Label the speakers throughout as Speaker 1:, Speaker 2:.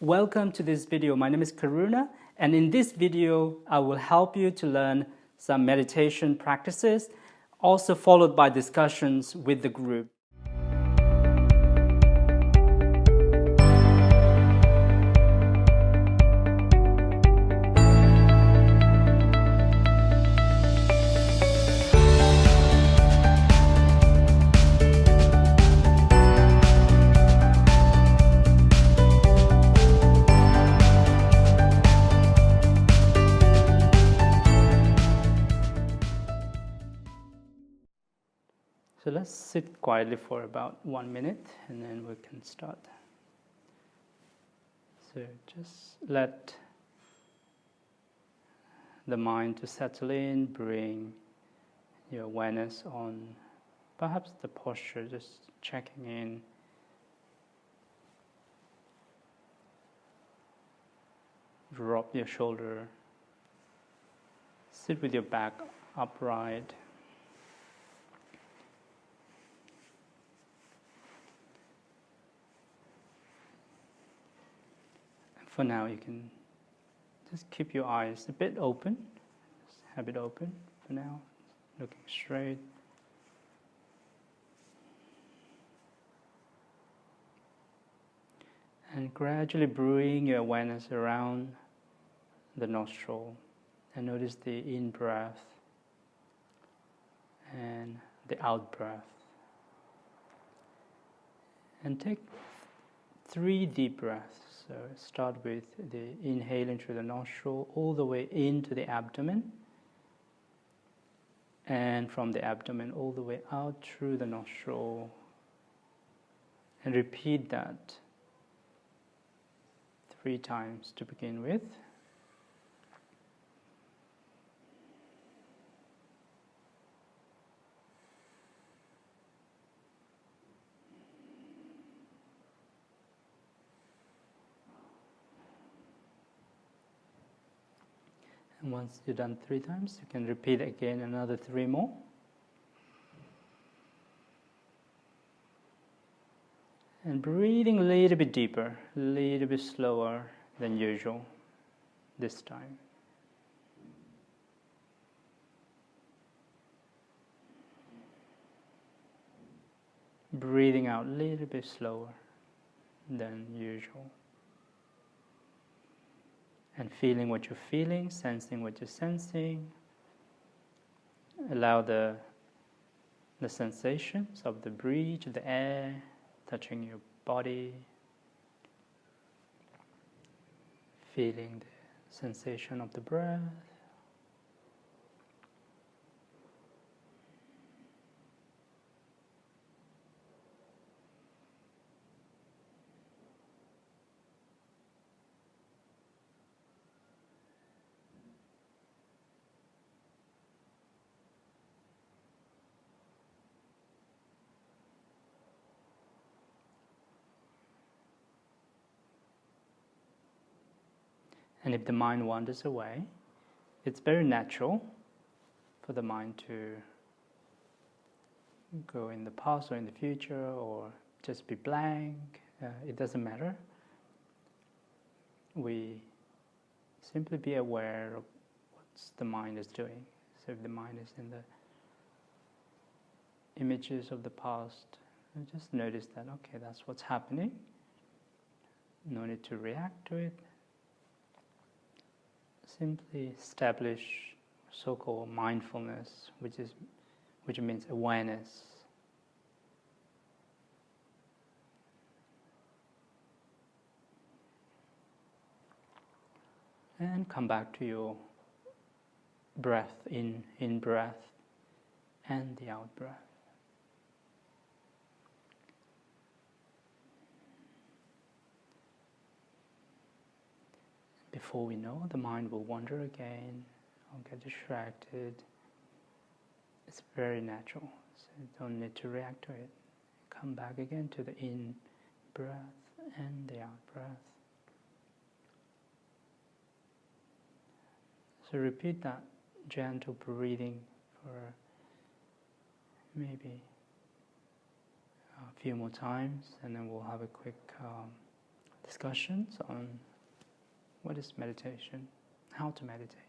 Speaker 1: Welcome to this video. My name is Karuna, and in this video I will help you to learn some meditation practices, also followed by discussions with the group. So let's sit quietly for about 1 minute and then we can start. So just let the mind to settle in, bring your awareness on perhaps the posture, just checking in. Drop your shoulder, sit with your back upright. For now, you can just keep your eyes a bit open. Just have it open for now, looking straight. And gradually bring your awareness around the nostril. And notice the in-breath and the out-breath. And take 3 deep breaths. So start with the inhaling through the nostril all the way into the abdomen, and from the abdomen all the way out through the nostril, and repeat that 3 times to begin with. And once you've done 3 times, you can repeat again another 3 more. And breathing a little bit deeper, a little bit slower than usual this time. Breathing out a little bit slower than usual. And feeling what you're feeling, sensing what you're sensing. Allow the sensations of the breath, of the air, touching your body. Feeling the sensation of the breath. And if the mind wanders away, it's very natural for the mind to go in the past or in the future or just be blank. It doesn't matter. We simply be aware of what the mind is doing. So if the mind is in the images of the past, just notice that, okay, that's what's happening. No need to react to it. Simply establish so-called mindfulness, which means awareness. And come back to your breath, in breath and the out breath. Before we know, the mind will wander again or get distracted. It's very natural, so you don't need to react to it. Come back again to the in-breath and the out-breath. So repeat that gentle breathing for maybe a few more times, and then we'll have a quick discussions on what is meditation, how to meditate.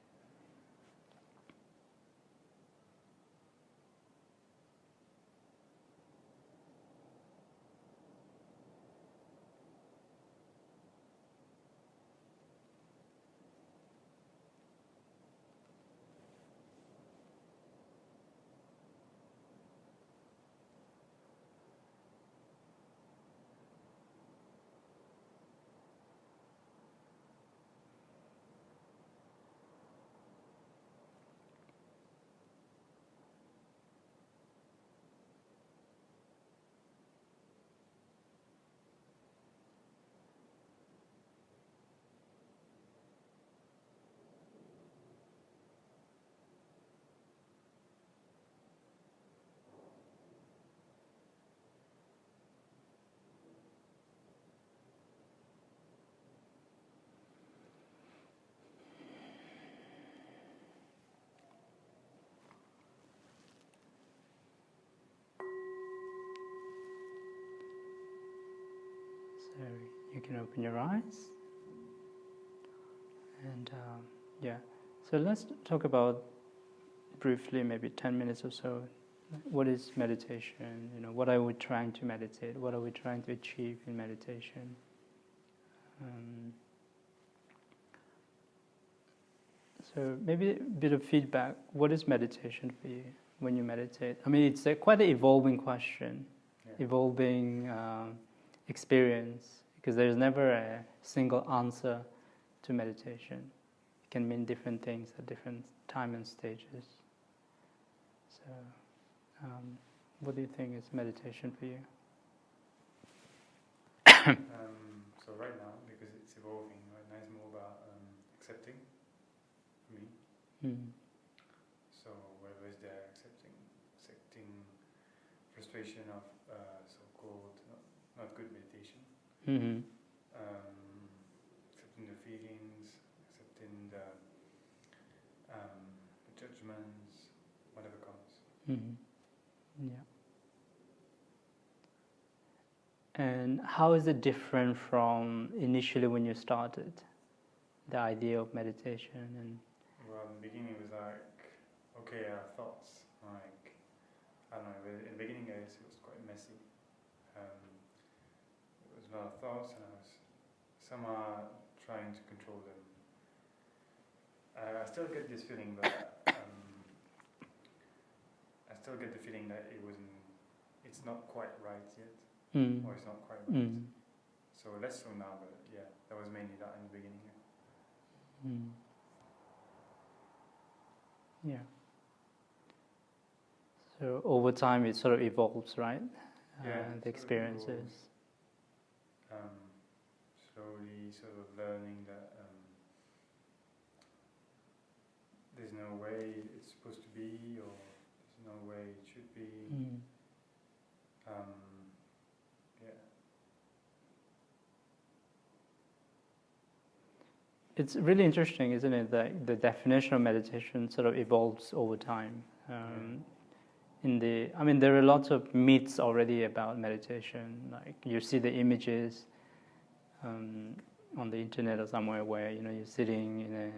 Speaker 1: So you can open your eyes. And so let's talk about briefly, maybe 10 minutes or so, what is meditation? What are we trying to meditate? What are we trying to achieve in meditation? So maybe a bit of feedback. What is meditation for you when you meditate? I mean, it's quite an evolving question, evolving experience, because there's never a single answer to meditation. It can mean different things at different time and stages. So, what do you think is meditation for you?
Speaker 2: So right now, because it's evolving, right now it's more about accepting me. So whatever is there, accepting frustration of so-called not good meditation. Accepting the feelings, accepting the judgments, whatever comes.
Speaker 1: Yeah. And how is it different from initially when you started the idea of meditation? And
Speaker 2: well, in the beginning it was like, okay, I have thoughts. Like, I don't know. In the beginning, I guess it was quite messy. It was a lot of thoughts, and I was somehow trying to control them. I still get this feeling, but I still get the feeling that it's not quite right yet. Or it's not quite right. So less so now, but yeah, that was mainly that in the beginning.
Speaker 1: Yeah. So over time it sort of evolves, right? The experiences.
Speaker 2: Slowly sort of learning that there's no way it's supposed to be, or there's no way it should be.
Speaker 1: It's really interesting, isn't it, that the definition of meditation sort of evolves over time. There are lots of myths already about meditation. Like you see the images on the internet or somewhere where you're sitting in a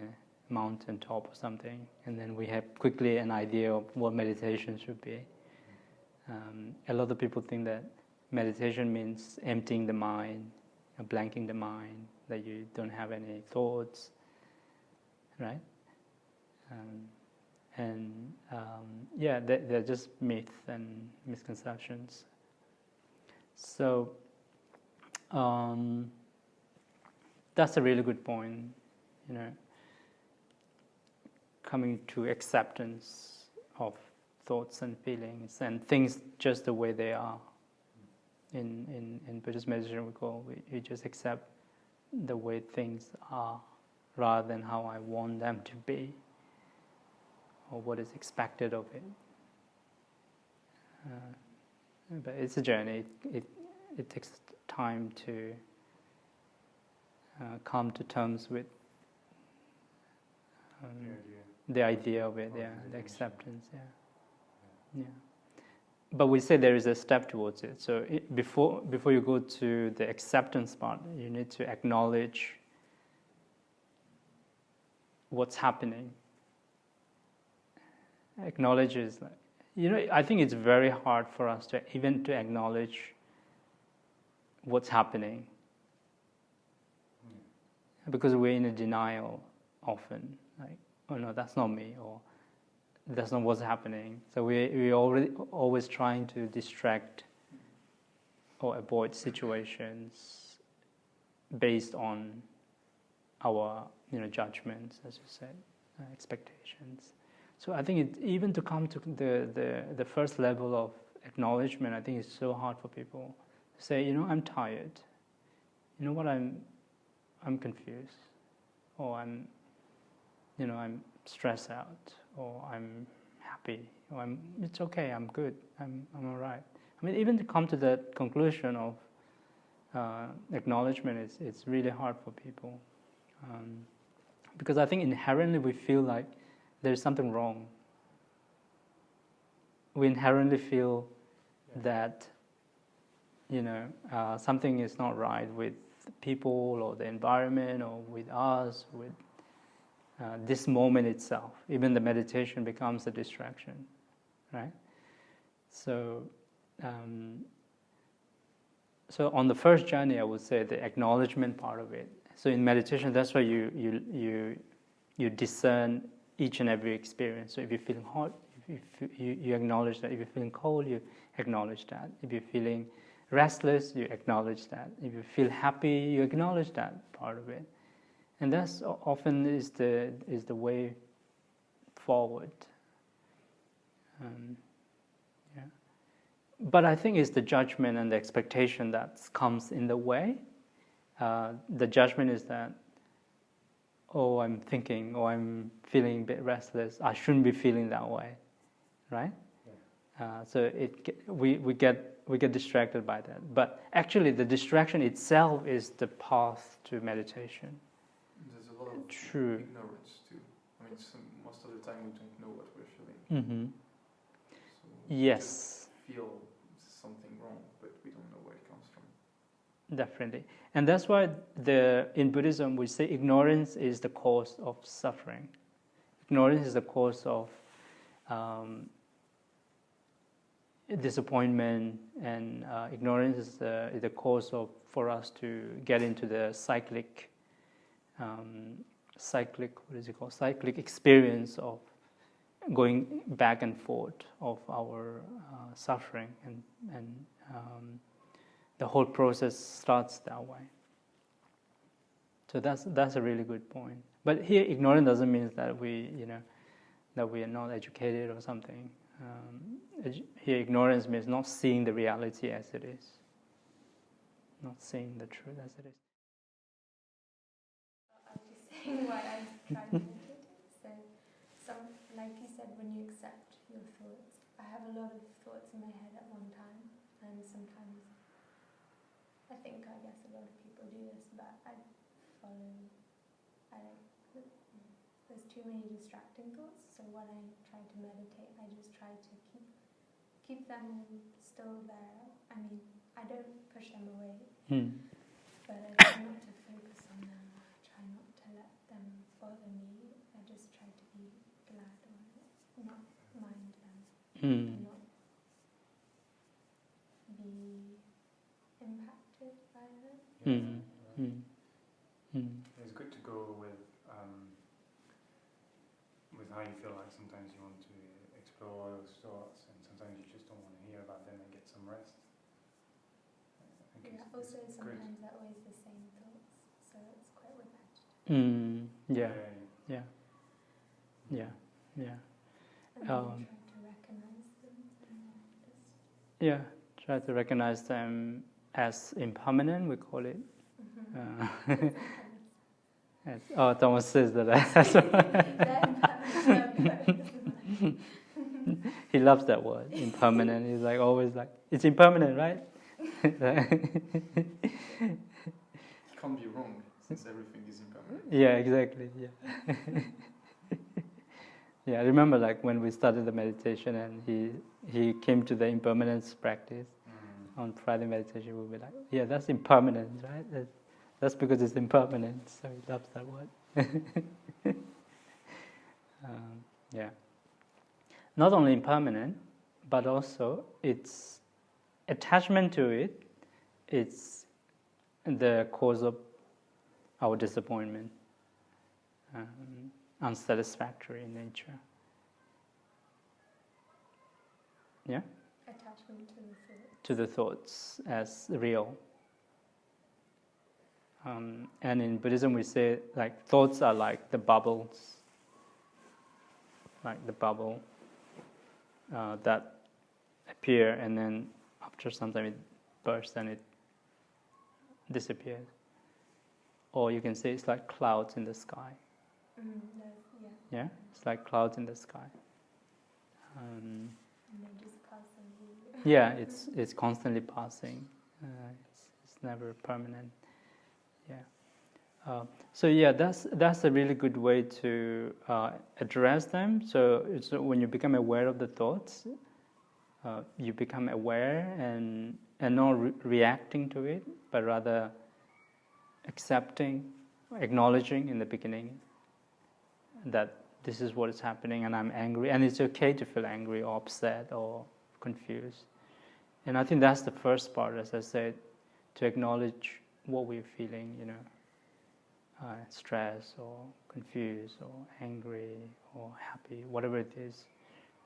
Speaker 1: mountain top or something, and then we have quickly an idea of what meditation should be. A lot of people think that meditation means emptying the mind, blanking the mind, that you don't have any thoughts, right? They're just myths and misconceptions. So that's a really good point, coming to acceptance of thoughts and feelings and things just the way they are. In Buddhist meditation, we just accept the way things are rather than how I want them to be or what is expected of it. But it's a journey. It takes time to come to terms with the idea of it, the acceptance, but we say there is a step towards it. So before you go to the acceptance part, you need to acknowledge what's happening. Acknowledge is like, I think it's very hard for us to even to acknowledge what's happening, because we're in a denial often, like, oh no, that's not me, or that's not what's happening. So we always trying to distract or avoid situations based on our judgments, as you said, expectations. So I think even to come to the first level of acknowledgement, I think it's so hard for people to say, I'm tired. You know what, I'm confused, or I'm stressed out, or I'm happy, or it's okay, I'm good, I'm all right. I mean, even to come to that conclusion of acknowledgement, it's really hard for people, because I think inherently we feel like there's something wrong. We inherently feel that something is not right with people or the environment or with us, with this moment itself. Even the meditation becomes a distraction, right? So on the first journey, I would say the acknowledgement part of it. So in meditation, that's why you discern each and every experience. So if you're feeling hot, you acknowledge that. If you're feeling cold, you acknowledge that. If you're feeling restless, you acknowledge that. If you feel happy, you acknowledge that part of it. And that's often is the way forward. But I think it's the judgment and the expectation that comes in the way. The judgment is that, oh, I'm thinking, or I'm feeling a bit restless. I shouldn't be feeling that way, right? Yeah. So we get distracted by that. But actually, the distraction itself is the path to meditation.
Speaker 3: There's a lot of ignorance too. I mean, most of the time we don't know what we're feeling.
Speaker 1: Mm-hmm.
Speaker 3: So
Speaker 1: yes.
Speaker 3: We feel something wrong, but we don't know where it comes from.
Speaker 1: Definitely. And that's why in Buddhism we say ignorance is the cause of suffering. Ignorance is the cause of disappointment, and ignorance is the cause for us to get into the cyclic experience of going back and forth of our suffering, and the whole process starts that way. So that's a really good point. But here, ignorance doesn't mean that we are not educated or something. Here, ignorance means not seeing the reality as it is, not seeing the truth as it is.
Speaker 4: I was just saying why I try to meditate. So, like you said, when you accept your thoughts, I have a lot of thoughts in my head at one time, and sometimes I guess a lot of people do this, but there's too many distracting thoughts, so when I try to meditate, I just try to keep them still there. I mean, I don't push them away, but I try not to focus on them. I try not to let them bother me. I just try to be glad or not mind them, and not be impacted by them.
Speaker 2: It's good to go with how you feel like sometimes you want to explore those thoughts, and sometimes you just don't want to hear about them and get some rest.
Speaker 4: Also sometimes they're always the same thoughts, so it's quite repetitive.
Speaker 1: Yeah.
Speaker 4: And then try to recognize them.
Speaker 1: Yeah, try to recognize them as impermanent, we call it. Thomas says that. He loves that word, impermanent. He's like always like, it's impermanent, right?
Speaker 3: It can't be wrong, since everything is impermanent.
Speaker 1: Yeah, exactly. Yeah. Yeah, I remember like when we started the meditation and he came to the impermanence practice on Friday meditation, we'll be like, yeah, that's impermanence, right? That's because it's impermanent, so he loves that word. Yeah. Not only impermanent, but also its attachment to it, it's the cause of our disappointment, unsatisfactory in nature. Yeah?
Speaker 4: Attachment to the thought.
Speaker 1: To the thoughts as real. And in Buddhism we say like thoughts are like the bubbles, like the bubble that appear and then after some time it bursts and it disappears. Or you can say it's like clouds in the sky. Yeah, it's like clouds in the sky.
Speaker 4: And they just pass on you.
Speaker 1: Yeah, it's constantly passing. It's never permanent. Yeah. So yeah, that's a really good way to address them. So when you become aware of the thoughts, you become aware and not reacting to it, but rather accepting, acknowledging in the beginning that this is what is happening and I'm angry, and it's okay to feel angry or upset or confused. And I think that's the first part, as I said, to acknowledge what we're feeling, stress or confused or angry or happy, whatever it is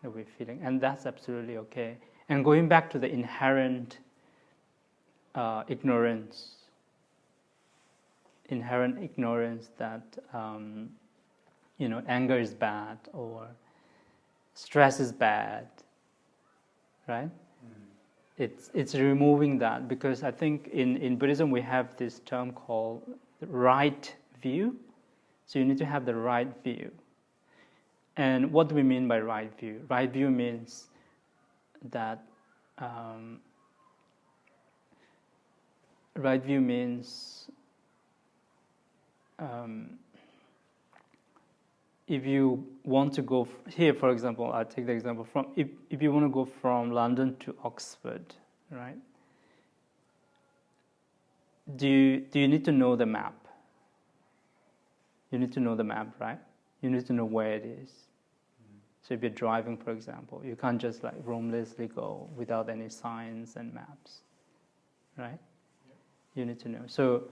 Speaker 1: that we're feeling. And that's absolutely okay. And going back to the inherent ignorance that anger is bad or stress is bad, right? It's removing that, because I think in Buddhism we have this term called right view. So you need to have the right view. And what do we mean by right view? Right view means that if you want to go here, for example, I'll take the example from if you want to go from London to Oxford, right? Do you need to know the map? You need to know the map, right? You need to know where it is. So if you're driving, for example, you can't just like roamlessly go without any signs and maps, right? You need to know. So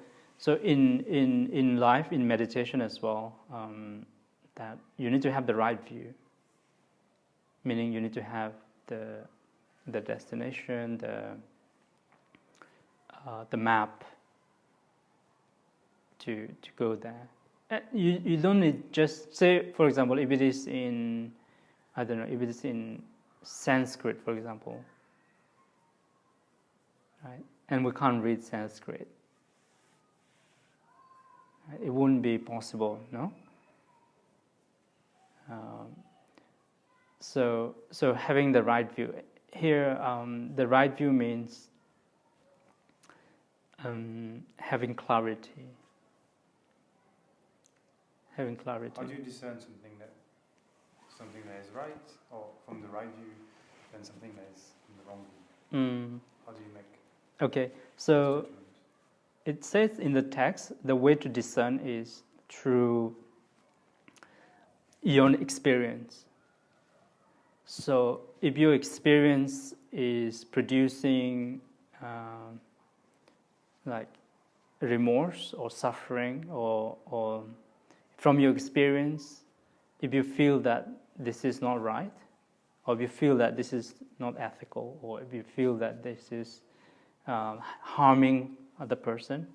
Speaker 1: in life, in meditation as well, that you need to have the right view. Meaning you need to have the destination, the map to go there. You don't need just say, for example, if it is in, I don't know, if it is in Sanskrit, for example, right? And we can't read Sanskrit. Right? It wouldn't be possible, no? So having the right view here, the right view means having clarity. Having clarity.
Speaker 2: How do you discern something that is right, or from the right view, and something that is from the wrong view? How do you make?
Speaker 1: Okay, so it says in the text, the way to discern is through your own experience. So if your experience is producing like remorse or suffering, or from your experience, if you feel that this is not right, or if you feel that this is not ethical, or if you feel that this is harming other person,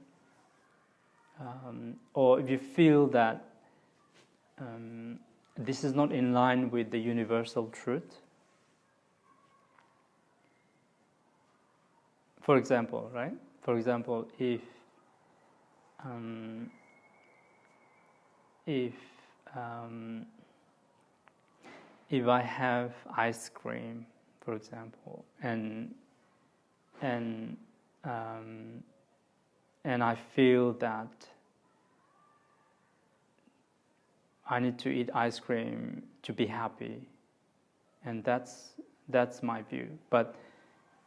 Speaker 1: or if you feel that this is not in line with the universal truth. For example, right? For example, if I have ice cream, for example, and I feel that I need to eat ice cream to be happy, and that's my view. But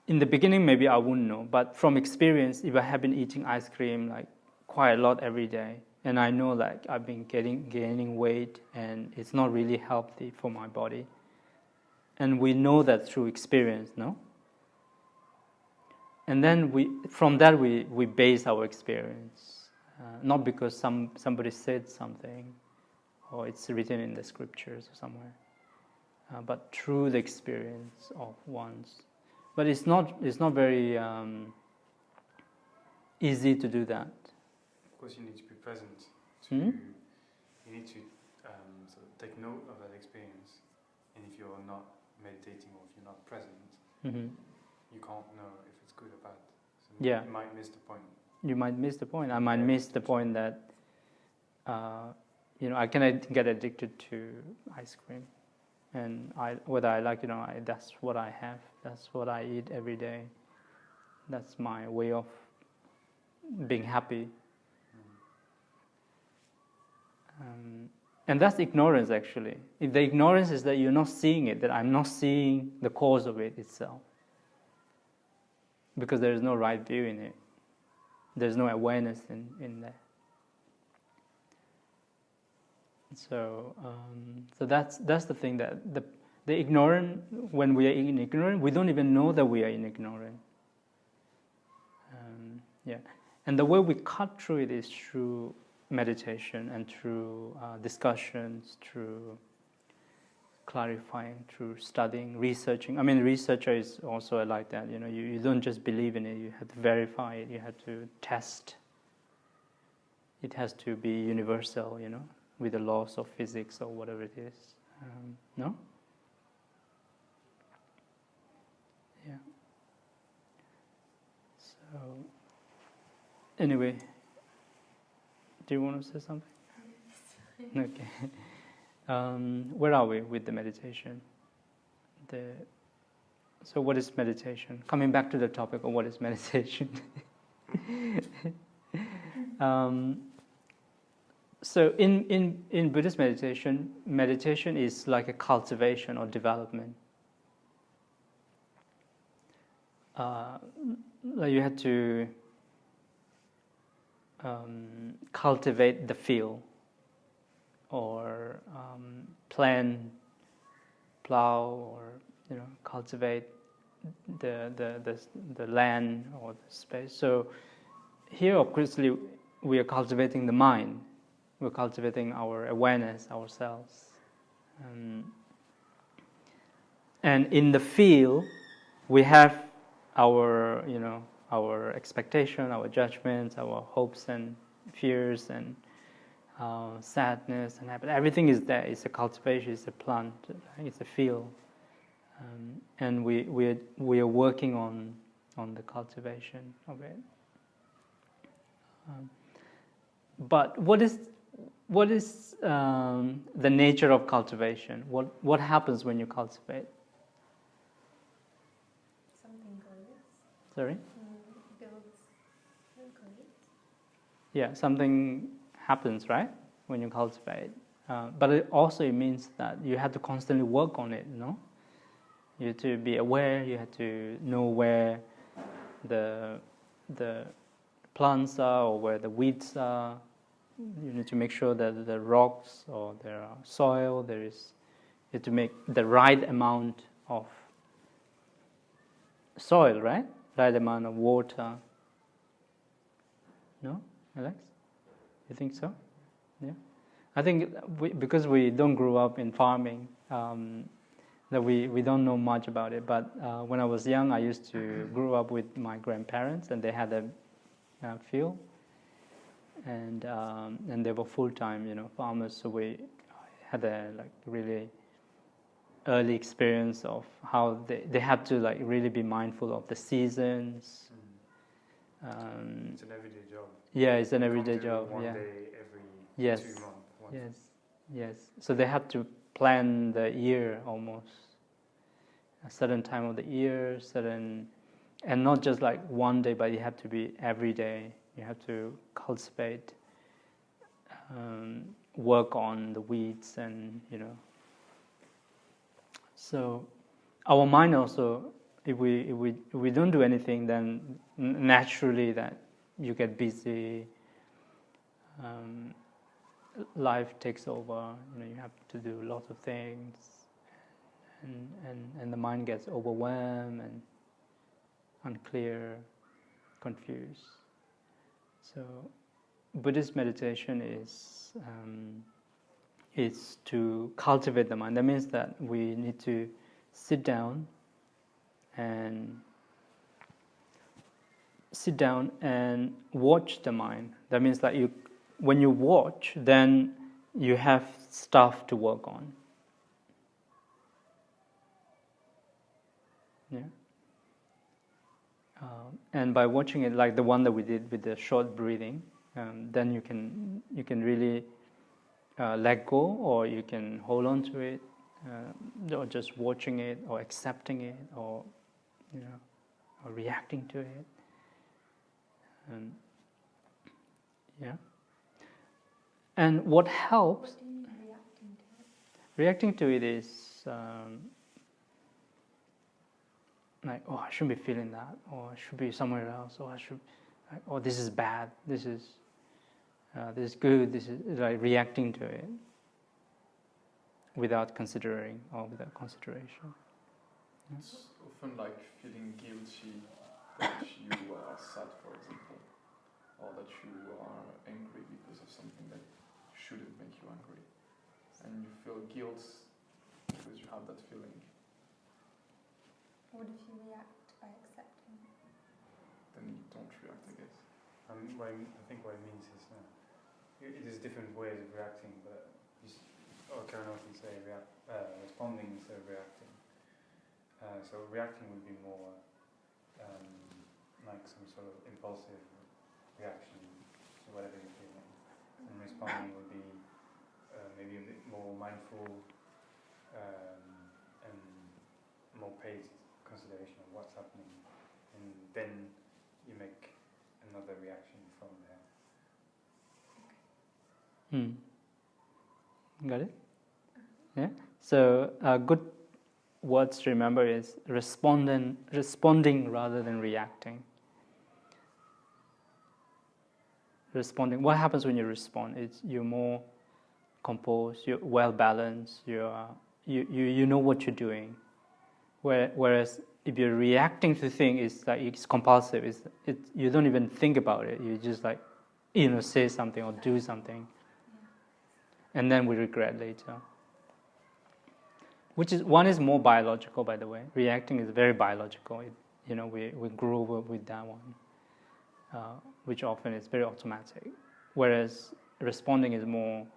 Speaker 1: in the beginning, maybe I wouldn't know. But from experience, if I have been eating ice cream like quite a lot every day, and I know like I've been gaining weight, and it's not really healthy for my body, and we know that through experience, no? And then from that we base our experience, not because somebody said something, or it's written in the scriptures or somewhere, but through the experience of one's. But it's not very easy to do that.
Speaker 2: Of course, you need to be present.
Speaker 1: Hmm?
Speaker 2: You need to sort of take note of that experience, and if you're not meditating or if you're not present, you can't know if it's good or bad. So
Speaker 1: Yeah.
Speaker 2: you might miss the point.
Speaker 1: You might miss the point. I might miss the point that I can get addicted to ice cream, and whether I like it or not, that's what I have. That's what I eat every day. That's my way of being happy. And that's ignorance, actually. If the ignorance is that you're not seeing it, that I'm not seeing the cause of it itself, because there is no right view in it. There's no awareness in there. So that's the thing, that the ignorant, when we are in ignorance, we don't even know that we are in ignorance. And the way we cut through it is through meditation and through discussions, through clarifying, through studying, researching. I mean, researcher is also like that. You don't just believe in it. You have to verify it. You have to test. It has to be universal, with the laws of physics or whatever it is. No? Yeah. So, anyway, do you want to say something? Okay. Where are we with the meditation? So what is meditation? Coming back to the topic of what is meditation. So in Buddhist meditation is like a cultivation or development. Like you have to cultivate the field, or plow, or cultivate the land or the space. So here, obviously, we are cultivating the mind. We're cultivating our awareness, ourselves. And in the field, we have our expectation, our judgments, our hopes and fears, and sadness and happiness. Everything is there. It's a cultivation. It's a plant. It's a field. And we are working on the cultivation of it. But what is the nature of cultivation? What happens when you cultivate?
Speaker 4: Something grows.
Speaker 1: Sorry?
Speaker 4: Builds and grows.
Speaker 1: Yeah, something happens, right? When you cultivate. But it means that you have to constantly work on it, no? You have to be aware, you have to know where the plants are or where the weeds are. You need to make sure that the rocks or there are soil, you have to make the right amount of soil, right? Right amount of water. No, Alex? You think so? Yeah. I think because we don't grow up in farming, that we don't know much about it. But when I was young, I used to grow up with my grandparents, and they had a field, and they were full-time, farmers. So we had a really early experience of how they had to really be mindful of the seasons.
Speaker 2: It's an everyday job.
Speaker 1: Yeah, it's an
Speaker 2: You
Speaker 1: everyday
Speaker 2: can't do
Speaker 1: job.
Speaker 2: one
Speaker 1: Yeah.
Speaker 2: day every
Speaker 1: Yes.
Speaker 2: 2 months.
Speaker 1: Yes. So they had to plan the year almost. A certain time of the year, and not just one day, but you have to be every day. You have to cultivate work on the weeds, and so our mind also, if we don't do anything, then naturally that you get busy, life takes over, you have to do lots of things, and the mind gets overwhelmed and unclear, confused. So Buddhist meditation is to cultivate the mind. That means that we need to sit down and watch the mind. That means that when you watch, then you have stuff to work on. Yeah. And by watching it, like the one that we did with the short breathing, then you can really let go, or you can hold on to it, or just watching it, or accepting it, or or reacting to it. Yeah. And what helps?
Speaker 4: What do you mean reacting to it?
Speaker 1: Reacting to it is like, oh, I shouldn't be feeling that, or I should be somewhere else, or I should, or this is bad, this is good, this is like reacting to it without considering or without consideration. Yeah.
Speaker 3: It's often like feeling guilty that you are sad, for example, or that you are angry because of something that shouldn't make you angry, and you feel guilt because you have that feeling.
Speaker 4: What if you react by accepting?
Speaker 3: Then you don't react, I guess.
Speaker 2: I think what it means is there's different ways of reacting, but Karuna can say responding instead of reacting. So reacting would be more like some sort of impulsive reaction to whatever you're feeling, and responding would be maybe a bit more mindful and more paced consideration of what's happening, and then you make another reaction from there.
Speaker 1: Got it? Yeah. So good words to remember is responding rather than reacting. Responding. What happens when you respond? It's you're more composed, you're well balanced, you know what you're doing. Whereas if you're reacting to things, it's compulsive. You don't even think about it. You just say something or do something, and then we regret later. One is more biological, by the way. Reacting is very biological. We grow up with that one, which often is very automatic. Whereas responding is more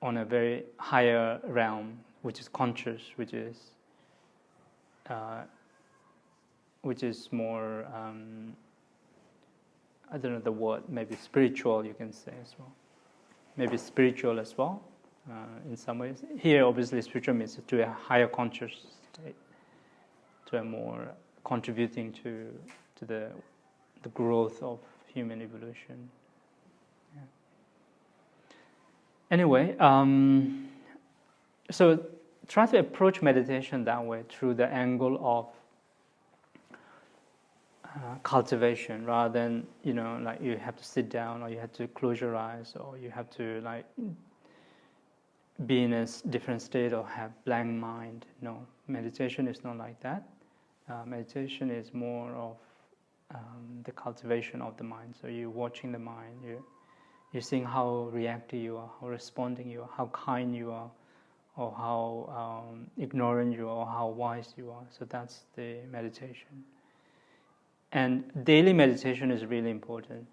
Speaker 1: on a very higher realm, which is conscious, which is more, I don't know the word, maybe spiritual, you can say as well. Maybe spiritual as well, in some ways. Here, obviously, spiritual means to a higher conscious state, to a more contributing to the growth of human evolution. Yeah. Anyway, so try to approach meditation that way, through the angle of cultivation, rather than you have to sit down, or you have to close your eyes, or you have to be in a different state or have blank mind. No, meditation is not like that. Meditation is more of the cultivation of the mind. So you're watching the mind, you're seeing how reactive you are, how responding you are, how kind you are, or how ignorant you are, or how wise you are. So that's the meditation. And daily meditation is really important.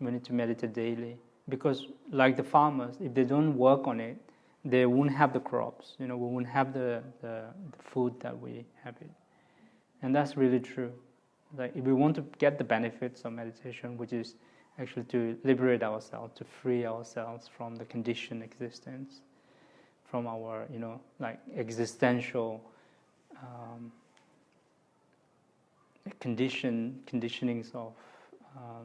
Speaker 1: We need to meditate daily, because like the farmers, if they don't work on it, they won't have the crops. We won't have the food that we have it. And that's really true. Like if we want to get the benefits of meditation, which is actually to liberate ourselves, to free ourselves from the conditioned existence, from our existential conditionings of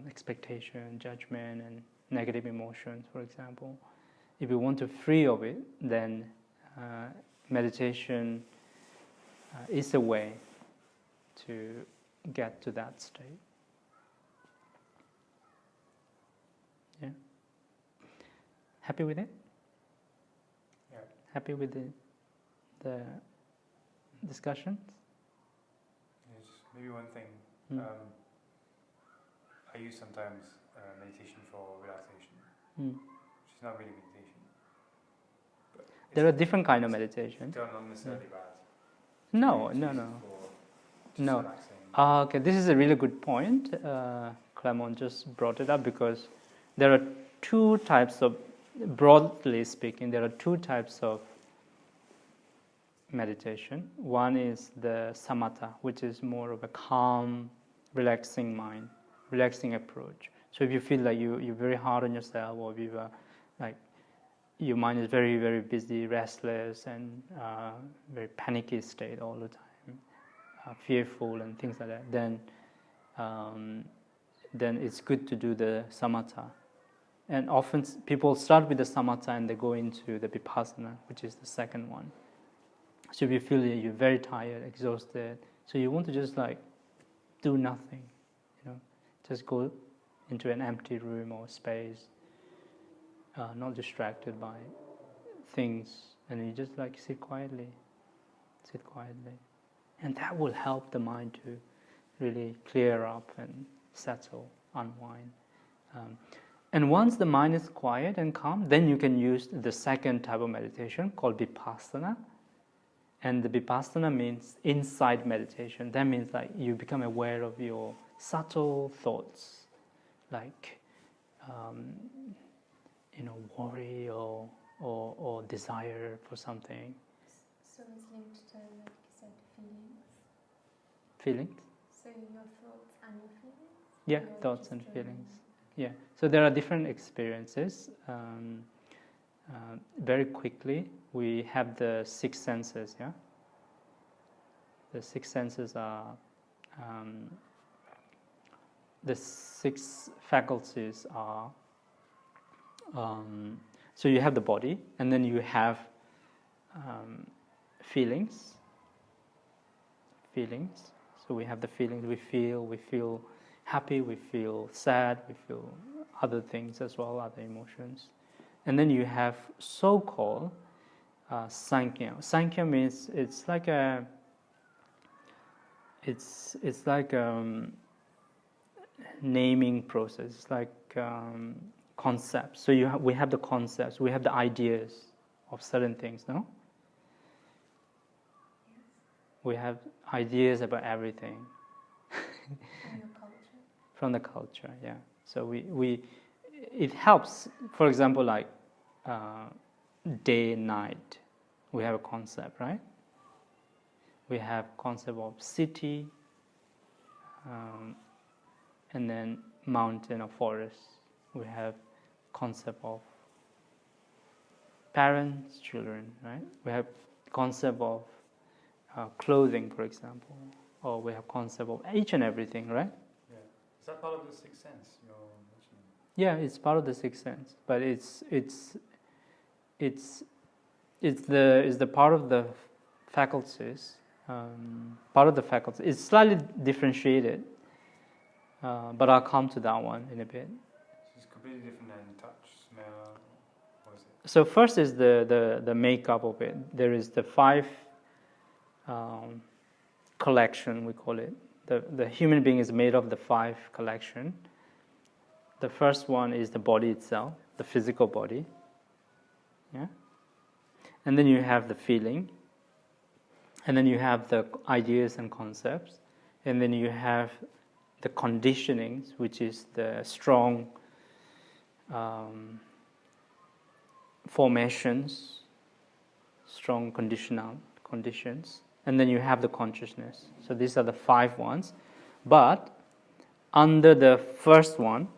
Speaker 1: expectation, judgment, and negative emotions, for example, if you want to free of it, then meditation is a way to get to that state. Yeah. Happy with it?
Speaker 2: Yeah.
Speaker 1: Happy with the discussions?
Speaker 2: Yes, maybe one thing. I use sometimes meditation for relaxation, which is not really meditation. But
Speaker 1: there are different kind of meditation.
Speaker 2: Still not necessarily bad.
Speaker 1: No.
Speaker 2: Relaxing.
Speaker 1: Okay, this is a really good point. Clement just brought it up because there are two types of, broadly speaking, there are two types of meditation. One is the samatha, which is more of a calm, relaxing mind, relaxing approach. So if you feel like you're very hard on yourself, or if you like your mind is very, very busy, restless, and very panicky state all the time, fearful and things like that, then it's good to do the samatha. And often people start with the samatha and they go into the vipassana, which is the second one. So if you feel that you're very tired, exhausted, so you want to just like do nothing, just go into an empty room or space, not distracted by things, and you just like sit quietly, and that will help the mind to really clear up and settle, unwind. And once the mind is quiet and calm, then you can use the second type of meditation called vipassana. And the vipassana means insight meditation. That means like you become aware of your subtle thoughts, like worry or desire for something.
Speaker 4: So it's linked to, like you said, feelings.
Speaker 1: Feelings?
Speaker 4: So your thoughts and your feelings?
Speaker 1: Yeah,
Speaker 4: Or
Speaker 1: thoughts
Speaker 4: just
Speaker 1: and
Speaker 4: your
Speaker 1: feelings.
Speaker 4: mind?
Speaker 1: Yeah. So there are different experiences. Very quickly, we have the six senses. Yeah. The six senses are the six faculties are. So you have the body, and then you have feelings. Feelings. So we have the feelings. We feel happy. We feel sad. We feel other things as well, other emotions. And then you have so-called sankhya. Sankhya means it's like a naming process. It's like concepts. So we have the concepts. We have the ideas of certain things. No.
Speaker 4: Yes.
Speaker 1: We have ideas about everything.
Speaker 4: From your culture.
Speaker 1: From the culture, yeah. So it helps. For example, like day and night, we have a concept, right? We have concept of city, and then mountain or forest. We have concept of parents, children, right? We have concept of clothing, for example, or we have concept of each and everything, right?
Speaker 2: Yeah. Is that part of the sixth sense you're mentioning?
Speaker 1: Yeah, it's part of the sixth sense, but it's the part of the faculties. Part of the faculties. It's slightly differentiated, but I'll come to that one in a bit.
Speaker 2: So it's completely different than touch, smell. What is it?
Speaker 1: So first is the makeup of it. There is the five collection, we call it. The human being is made of the five collection. The first one is the body itself, the physical body. Yeah. And then you have the feeling. And then you have the ideas and concepts. And then you have the conditionings, which is the strong formations, strong conditions. And then you have the consciousness. So these are the five ones. But under the first one,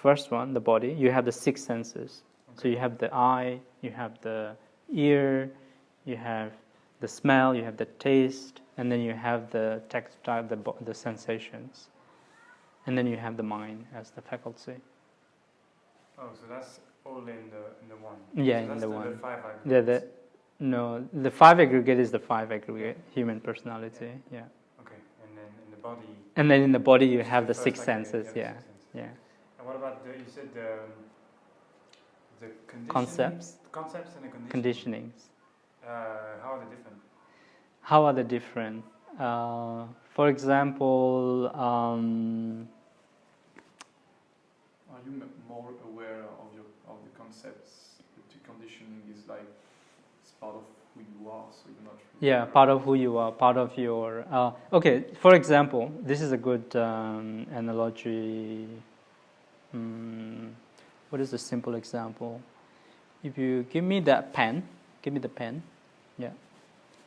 Speaker 1: the body, you have the six senses. Okay. So you have the eye, you have the ear, you have the smell, you have the taste, and then you have the textile, the sensations. And then you have the mind as the faculty.
Speaker 2: Oh, so that's all in the one.
Speaker 1: Yeah,
Speaker 2: So
Speaker 1: in
Speaker 2: that's
Speaker 1: the one.
Speaker 2: The five
Speaker 1: Yeah,
Speaker 2: aggregates.
Speaker 1: no, the five aggregate is the five aggregate human personality. Yeah.
Speaker 2: Okay, and then in the body.
Speaker 1: And then in the body you
Speaker 2: which is
Speaker 1: have the
Speaker 2: first
Speaker 1: six
Speaker 2: aggregate,
Speaker 1: senses.
Speaker 2: you
Speaker 1: Yeah.
Speaker 2: have the six senses.
Speaker 1: Yeah.
Speaker 2: And what about you said the
Speaker 1: Concepts.
Speaker 2: Concepts and the conditioning.
Speaker 1: Conditionings.
Speaker 2: How are they different?
Speaker 1: How are they different? For example,
Speaker 3: Are you more aware of the concepts? The conditioning is like it's part of who you are, so you're not. Really
Speaker 1: yeah, part of who you are, part of your. Okay, for example, this is a good analogy. What is a simple example? If you give me that pen, give me the pen. Yeah.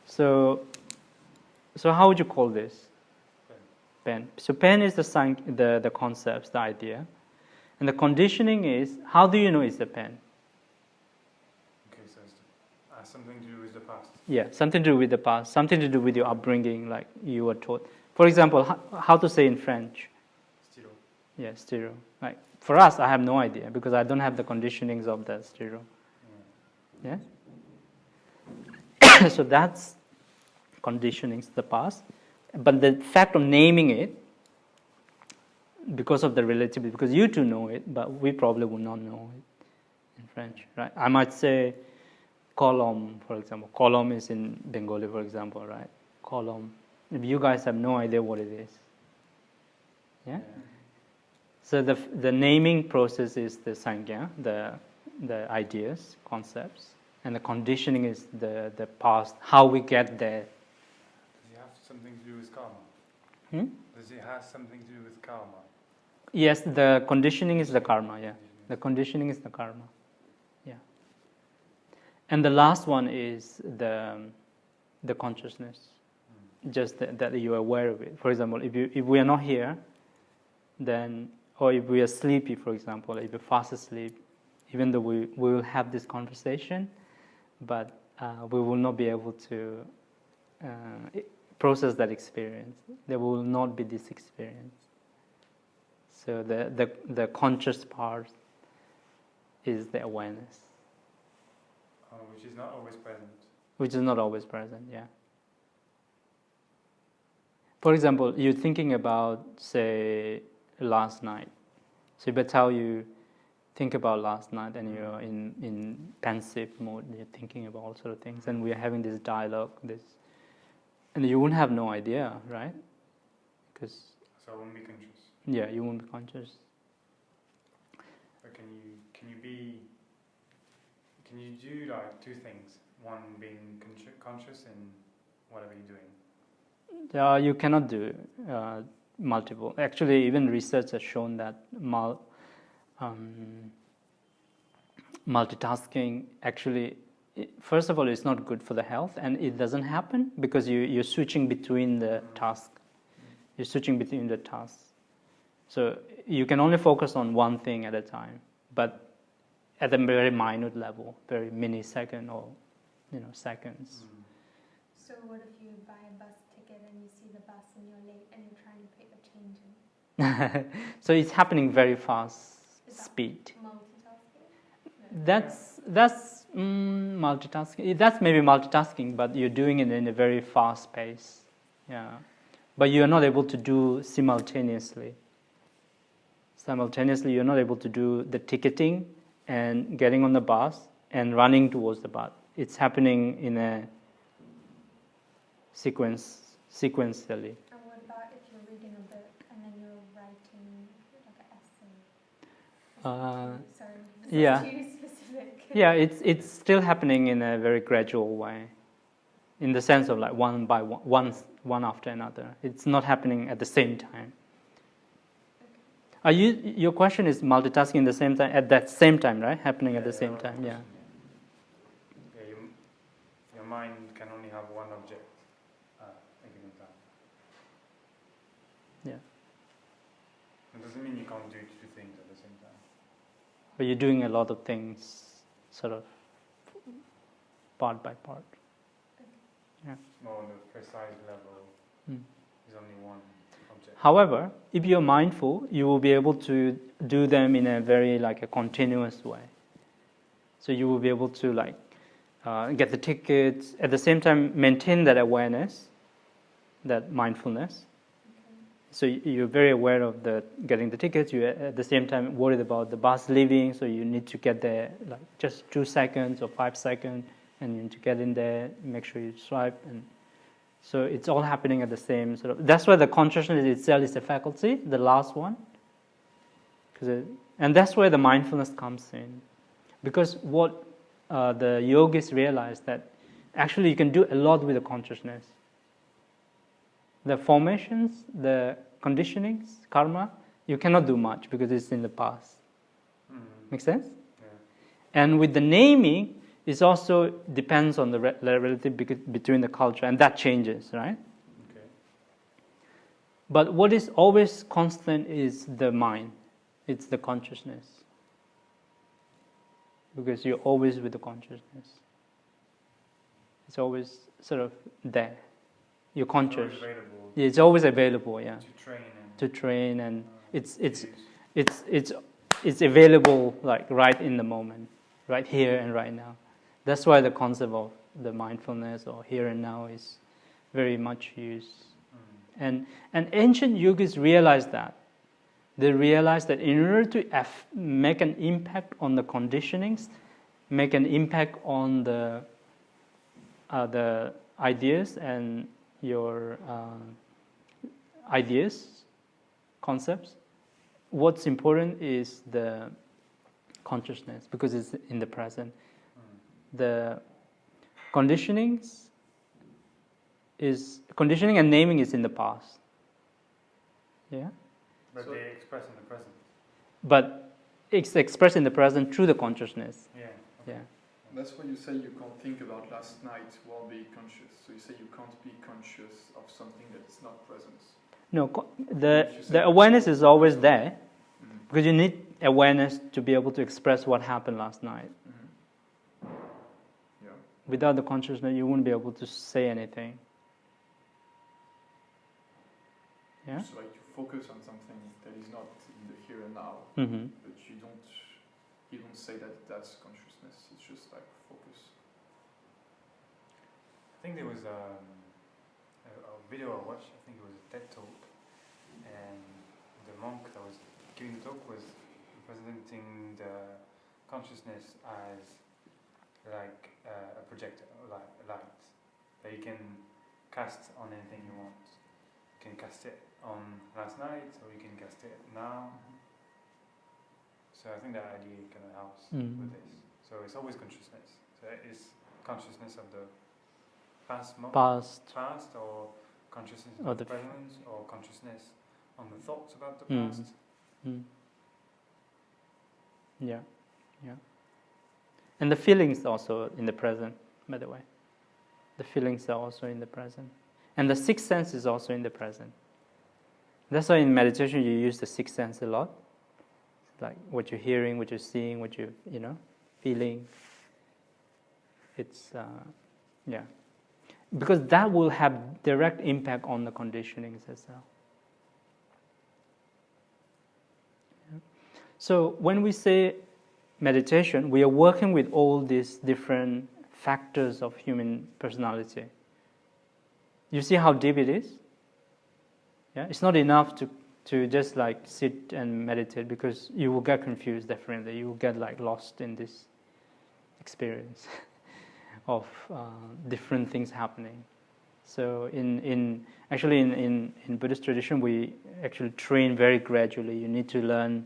Speaker 1: So how would you call this? Pen. So pen is the concepts, the idea, and the conditioning is how do you know it's a pen?
Speaker 2: Okay, so it has something to do with the past.
Speaker 1: Yeah, something to do with the past, something to do with your upbringing, like you were taught. For example, how to say in French?
Speaker 2: Stylo.
Speaker 1: Yeah, stylo. Like for us, I have no idea because I don't have the conditionings of that stylo. Yeah. So that's conditionings, the past. But the fact of naming it, because of the relativity, because you two know it, but we probably would not know it in French, right? I might say column, for example. Column is in Bengali, for example, right? Column. If you guys have no idea what it is, yeah. So the naming process is the sangya, the ideas, concepts, and the conditioning is the past, how we get there.
Speaker 2: Does it have something to do with karma? Does it have something to do with karma?
Speaker 1: Yes, the conditioning is the karma, yeah. The conditioning is the karma, yeah. And the last one is the consciousness, just that you are aware of it. For example, if we are not here, then, or if we are sleepy, for example, if you're fast asleep, even though we will have this conversation, but we will not be able to process that experience. There will not be this experience. So the conscious part is the awareness.
Speaker 2: Which is not always present.
Speaker 1: Which is not always present, yeah. For example, you're thinking about, say, last night. So if I tell you, think about last night, and you're in pensive mode, you're thinking about all sort of things, and we are having this dialogue, and you won't have no idea, right? Because
Speaker 2: So I won't be conscious.
Speaker 1: Yeah, you won't be conscious.
Speaker 2: But can you do like two things? One being conscious and whatever you're doing.
Speaker 1: You cannot do multiple. Actually, even research has shown that multitasking actually, first of all, it's not good for the health, and it doesn't happen because you're switching between the tasks. You're switching between the tasks. So you can only focus on one thing at a time, but at a very minute level, very millisecond or seconds.
Speaker 4: So what if you buy a bus ticket and you see the bus and you're late and you're trying to put your change in?
Speaker 1: So it's happening very fast speed.
Speaker 4: Multitasking?
Speaker 1: That's multitasking. That's maybe multitasking, but you're doing it in a very fast pace. Yeah, but you're not able to do simultaneously. Simultaneously, you're not able to do the ticketing and getting on the bus and running towards the bus. It's happening in a sequentially.
Speaker 4: And what about if you're reading a book and then you're writing like an essay? Sorry,
Speaker 1: yeah.
Speaker 4: too specific.
Speaker 1: Yeah, it's still happening in a very gradual way, in the sense of like one by one after another. It's not happening at the same time. Your question is multitasking at that same time, right? Happening at the same time, yeah.
Speaker 2: Yeah, your mind can only have one object at a given time.
Speaker 1: Yeah.
Speaker 2: It doesn't mean you can't do two things at the same time.
Speaker 1: But you're doing a lot of things, sort of, part by part. Yeah.
Speaker 2: More on the precise level, there's only one object.
Speaker 1: However, if you're mindful, you will be able to do them in a very a continuous way. So you will be able to get the tickets, at the same time maintain that awareness, that mindfulness. So you're very aware of getting the tickets. You at the same time worried about the bus leaving, so you need to get there just 2 seconds or 5 seconds, and you need to get in there, make sure you swipe, and so it's all happening at the same sort of. That's why the consciousness itself is a faculty, the last one, and that's where the mindfulness comes in, because what the yogis realize that actually you can do a lot with the consciousness. The formations, the conditionings, karma, you cannot do much because it's in the past. Make sense?
Speaker 2: Yeah.
Speaker 1: And with the naming, it also depends on the relative between the culture, and that changes, right?
Speaker 2: Okay.
Speaker 1: But what is always constant is the mind. It's the consciousness. Because you're always with the consciousness. It's always sort of there. You're conscious.
Speaker 2: It's always available.
Speaker 1: Yeah, it's always available, yeah.
Speaker 2: To train and
Speaker 1: it's available right in the moment, right here and right now. That's why the concept of the mindfulness or here and now is very much used. And ancient yogis realized that. They realized that in order to make an impact on the conditionings, make an impact on the ideas and your ideas, concepts, what's important is the consciousness, because it's in the present. The conditioning and naming is in the past. Yeah?
Speaker 2: But they express in the present.
Speaker 1: But it's expressed in the present through the consciousness.
Speaker 2: Yeah. Okay.
Speaker 1: Yeah.
Speaker 3: That's why you say you can't think about last night while being conscious. So you say you can't be conscious of something that's not present.
Speaker 1: No, the awareness is always there, because you need awareness to be able to express what happened last night.
Speaker 3: Yeah.
Speaker 1: Without the consciousness, you wouldn't be able to say anything. Yeah?
Speaker 3: So like you focus on something that is not in the here and now,
Speaker 1: Mm-hmm.
Speaker 3: but you don't say that that's consciousness. It's just like focus.
Speaker 2: I think there was a video I watched. I think it was a TED talk, and the monk that was giving the talk was representing the consciousness as like a projector, like a light that you can cast on anything you want. You can cast it on last night, or you can cast it now. So I think that idea kind of helps with this. So it's always consciousness. So it's consciousness of the past, or consciousness of the present, or consciousness on the thoughts about the past.
Speaker 1: Yeah, yeah. And the feelings also in the present, by the way. The feelings are also in the present. And the sixth sense is also in the present. That's why in meditation you use the sixth sense a lot. Like what you're hearing, what you're seeing, what you're, feeling. It's, because that will have direct impact on the conditionings as well. Yeah. So when we say meditation, we are working with all these different factors of human personality. You see how deep it is? Yeah, it's not enough to just sit and meditate, because you will get confused. Definitely, you will get lost in this experience of different things happening. So in Buddhist tradition, we actually train very gradually. You need to learn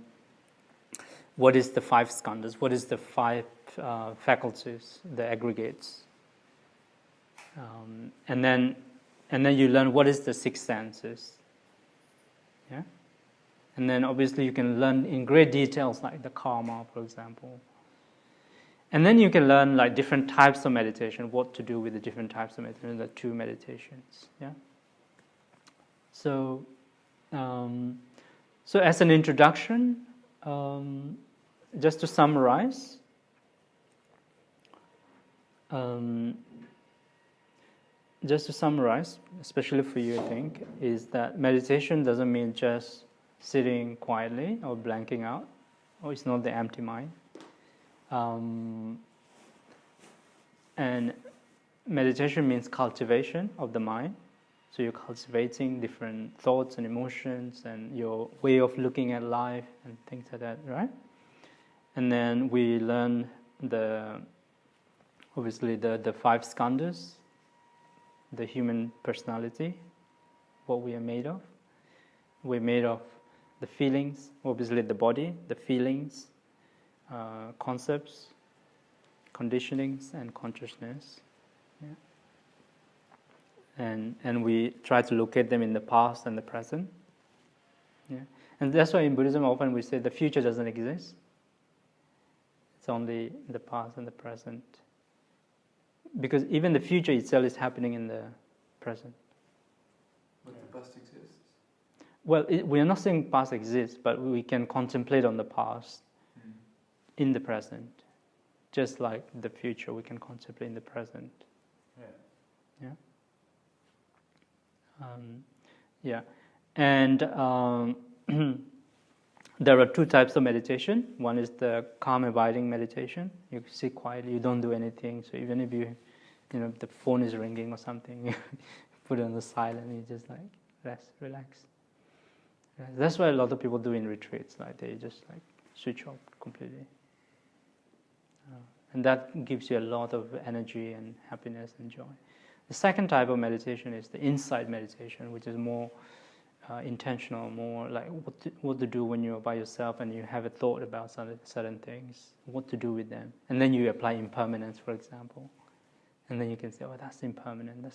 Speaker 1: what is the 5 skandhas, what is the 5 faculties, the aggregates, and then you learn what is the 6 senses. Yeah, and then obviously you can learn in great details like the karma, for example. And then you can learn different types of meditation, what to do with the different types of meditation, the 2 meditations. Yeah. So, as an introduction, just to summarize, especially for you, I think, is that meditation doesn't mean just sitting quietly or blanking out, or it's not the empty mind. And meditation means cultivation of the mind. So you're cultivating different thoughts and emotions and your way of looking at life and things like that, right? And then we learn obviously the 5 skandhas, the human personality, what we are made of. We're made of the feelings, obviously the body, the feelings, concepts, conditionings, and consciousness. Yeah. And we try to locate them in the past and the present. Yeah. And that's why in Buddhism often we say the future doesn't exist. It's only the past and the present. Because even the future itself is happening in the present.
Speaker 3: But the past exists?
Speaker 1: Well, we are not saying past exists, but we can contemplate on the past in the present. Just like the future, we can contemplate in the present. Yeah. Yeah. And there are 2 types of meditation. One is the calm abiding meditation. You sit quietly, you don't do anything. So even if the phone is ringing or something, you put it on the silent, you just like rest, relax. That's what a lot of people do in retreats. Like they just like switch off completely. And that gives you a lot of energy and happiness and joy. The second type of meditation is the insight meditation, which is more intentional, more like what to do when you're by yourself and you have a thought about certain things, what to do with them. And then you apply impermanence, for example. And then you can say, oh, that's impermanent, I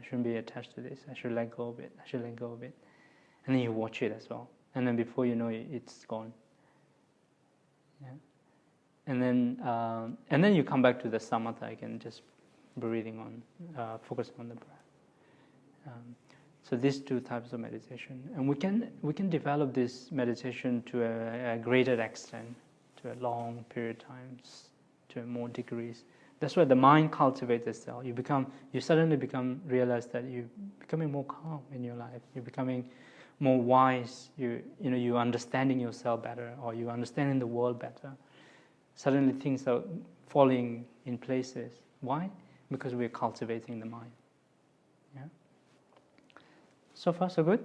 Speaker 1: shouldn't be attached to this, I should let go of it, And then you watch it as well. And then before you know it, it's gone. Yeah. And then you come back to the samatha again, just breathing on, focusing on the breath. So these 2 types of meditation, and we can develop this meditation to a greater extent, to a long period of time, to more degrees. That's why the mind cultivates itself. You suddenly realize that you're becoming more calm in your life. You're becoming more wise. You're understanding yourself better, or you're understanding the world better. Suddenly things are falling in places. Why? Because we're cultivating the mind. Yeah. So far, so good?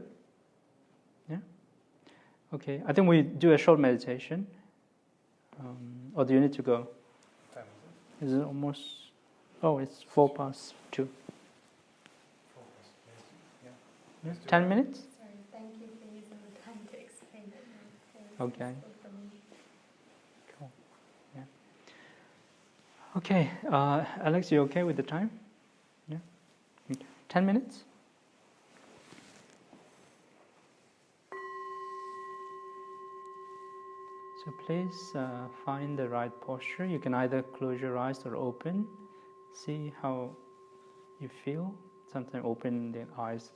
Speaker 1: Yeah? Okay, I think we do a short meditation. Or do you need to go?
Speaker 2: Time
Speaker 1: Is it almost... Oh, it's 2:04.
Speaker 2: 4 past. Yeah.
Speaker 1: 10 minutes?
Speaker 4: Sorry, thank you for using the time to explain it.
Speaker 1: Okay. Cool. Yeah. Okay, Alex, you okay with the time? Yeah. Okay. 10 minutes? So please find the right posture. You can either close your eyes or open. See how you feel. Sometimes open the eyes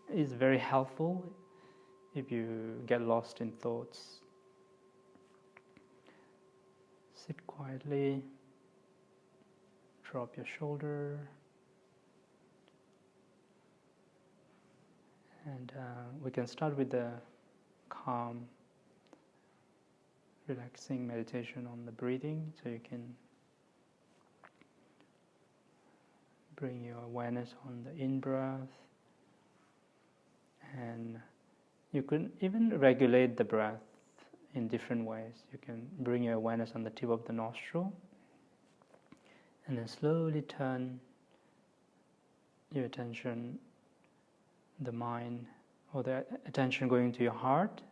Speaker 1: is very helpful if you get lost in thoughts. Sit quietly. Drop your shoulder. And we can start with the calm, relaxing meditation on the breathing, so you can bring your awareness on the in-breath, and you can even regulate the breath in different ways. You can bring your awareness on the tip of the nostril, and then slowly turn your attention, the mind, or the attention going to your heart,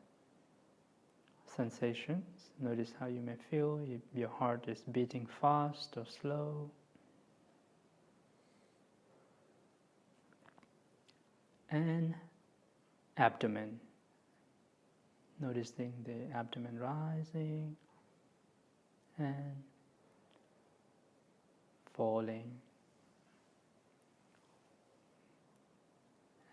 Speaker 1: sensations. Notice how you may feel, if your heart is beating fast or slow. And abdomen. Noticing the abdomen rising and falling.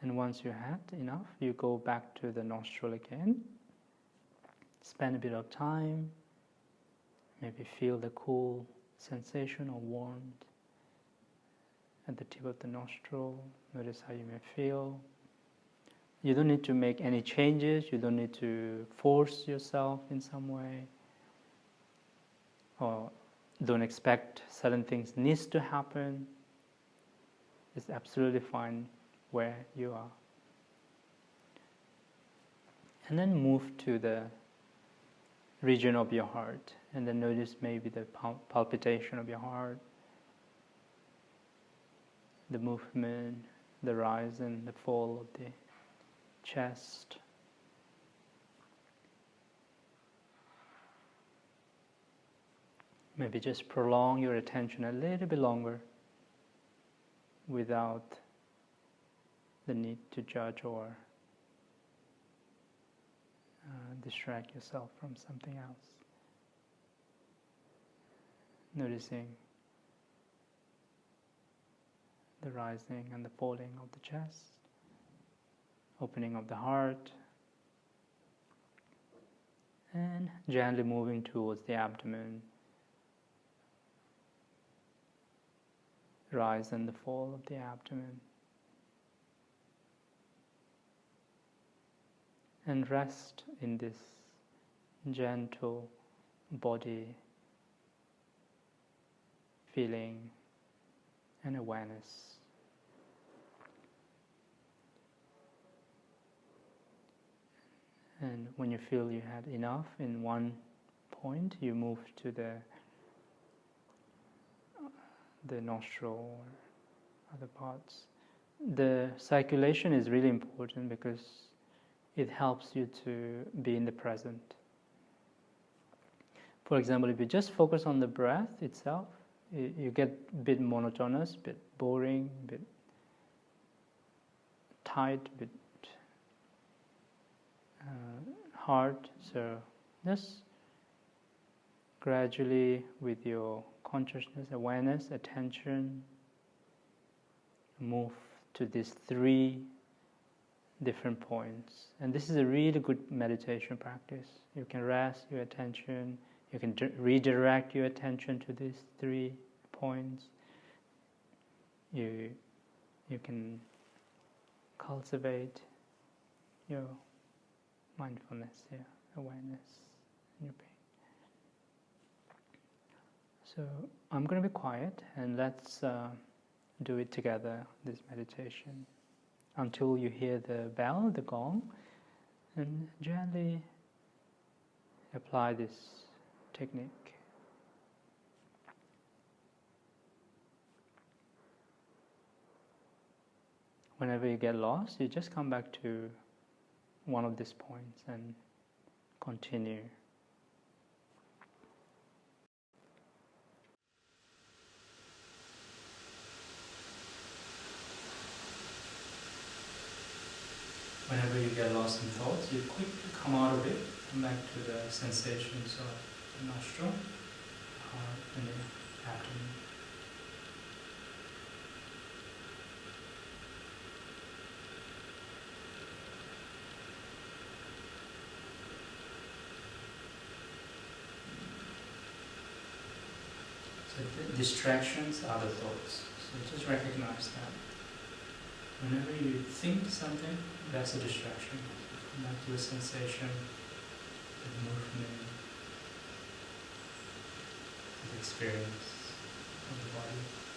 Speaker 1: And once you had enough, you go back to the nostril again. Spend a bit of time, maybe feel the cool sensation or warmth at the tip of the nostril. Notice how you may feel. You don't need to make any changes, you don't need to force yourself in some way, or don't expect certain things needs to happen. It's absolutely fine where you are. And then move to the region of your heart, and then notice maybe the palpitation of your heart, the movement, the rise and the fall of the chest. Maybe just prolong your attention a little bit longer without the need to judge or distract yourself from something else. Noticing the rising and the falling of the chest, opening of the heart, and gently moving towards the abdomen, rise and the fall of the abdomen, and rest in this gentle body feeling and awareness. And when you feel you had enough in one point, you move to the nostril or other parts. The circulation is really important because it helps you to be in the present. For example, if you just focus on the breath itself, you get a bit monotonous, a bit boring, a bit tight, a bit hard. So just gradually, with your consciousness, awareness, attention, move to these 3 different points. And this is a really good meditation practice. You can rest your attention, you can redirect your attention to these 3 points. You can cultivate your mindfulness, your awareness in your being. So I'm going to be quiet, and let's do it together, this meditation, until you hear the bell, the gong, and gently apply this technique. Whenever you get lost, you just come back to one of these points and continue. Whenever you get lost in thoughts, you quickly come out of it, come back to the sensations of the nostril, heart, and the abdomen. So the distractions are the thoughts. So just recognize that. Whenever you think something, that's a distraction. Come back to the sensation, the movement, the experience of the body.